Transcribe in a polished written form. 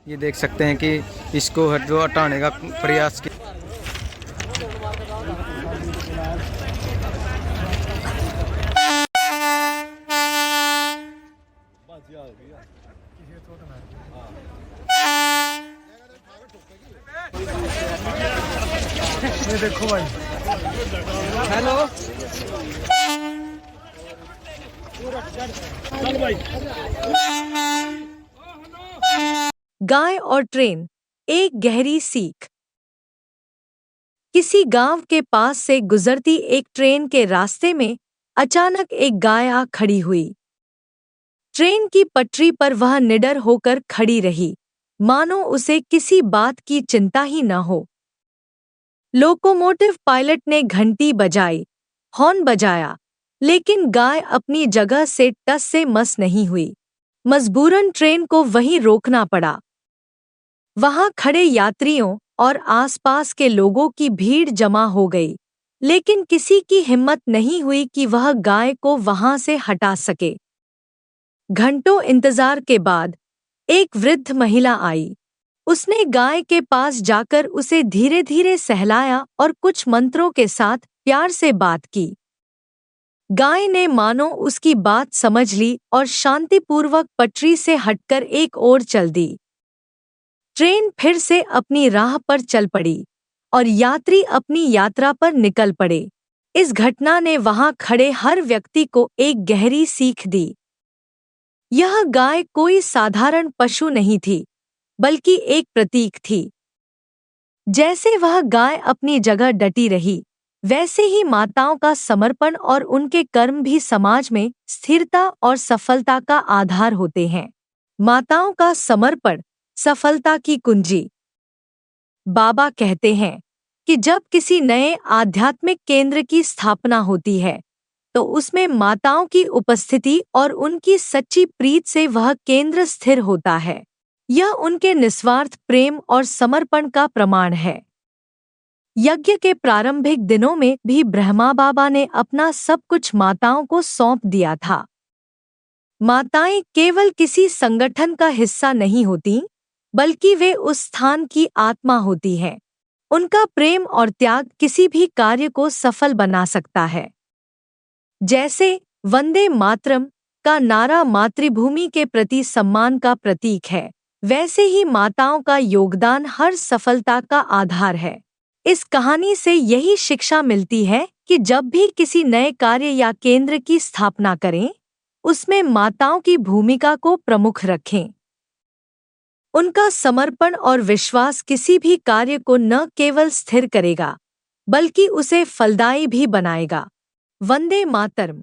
ये देख सकते हैं कि इसको जो हटाने का प्रयास किया। ये देखो भाई। हेलो चल भाई। गाय और ट्रेन, एक गहरी सीख। किसी गांव के पास से गुजरती एक ट्रेन के रास्ते में अचानक एक गाय आ खड़ी हुई। ट्रेन की पटरी पर वह निडर होकर खड़ी रही, मानो उसे किसी बात की चिंता ही न हो। लोकोमोटिव पायलट ने घंटी बजाई, हॉर्न बजाया, लेकिन गाय अपनी जगह से टस से मस नहीं हुई। मजबूरन ट्रेन को वहीं रोकना पड़ा। वहां खड़े यात्रियों और आसपास के लोगों की भीड़ जमा हो गई, लेकिन किसी की हिम्मत नहीं हुई कि वह गाय को वहां से हटा सके। घंटों इंतजार के बाद एक वृद्ध महिला आई। उसने गाय के पास जाकर उसे धीरे धीरे सहलाया और कुछ मंत्रों के साथ प्यार से बात की। गाय ने मानो उसकी बात समझ ली और शांतिपूर्वक पटरी से हटकर एक ओर चल दी। ट्रेन फिर से अपनी राह पर चल पड़ी और यात्री अपनी यात्रा पर निकल पड़े। इस घटना ने वहां खड़े हर व्यक्ति को एक गहरी सीख दी। यह गाय कोई साधारण पशु नहीं थी, बल्कि एक प्रतीक थी। जैसे वह गाय अपनी जगह डटी रही, वैसे ही माताओं का समर्पण और उनके कर्म भी समाज में स्थिरता और सफलता का आधार होते हैं। माताओं का समर्पण सफलता की कुंजी। बाबा कहते हैं कि जब किसी नए आध्यात्मिक केंद्र की स्थापना होती है, तो उसमें माताओं की उपस्थिति और उनकी सच्ची प्रीत से वह केंद्र स्थिर होता है। यह उनके निस्वार्थ प्रेम और समर्पण का प्रमाण है। यज्ञ के प्रारंभिक दिनों में भी ब्रह्मा बाबा ने अपना सब कुछ माताओं को सौंप दिया था। माताएं केवल किसी संगठन का हिस्सा नहीं होती, बल्कि वे उस स्थान की आत्मा होती हैं। उनका प्रेम और त्याग किसी भी कार्य को सफल बना सकता है। जैसे वंदे मातरम का नारा मातृभूमि के प्रति सम्मान का प्रतीक है, वैसे ही माताओं का योगदान हर सफलता का आधार है। इस कहानी से यही शिक्षा मिलती है कि जब भी किसी नए कार्य या केंद्र की स्थापना करें, उसमें माताओं की भूमिका को प्रमुख रखें। उनका समर्पण और विश्वास किसी भी कार्य को न केवल स्थिर करेगा, बल्कि उसे फलदायी भी बनाएगा। वंदे मातरम।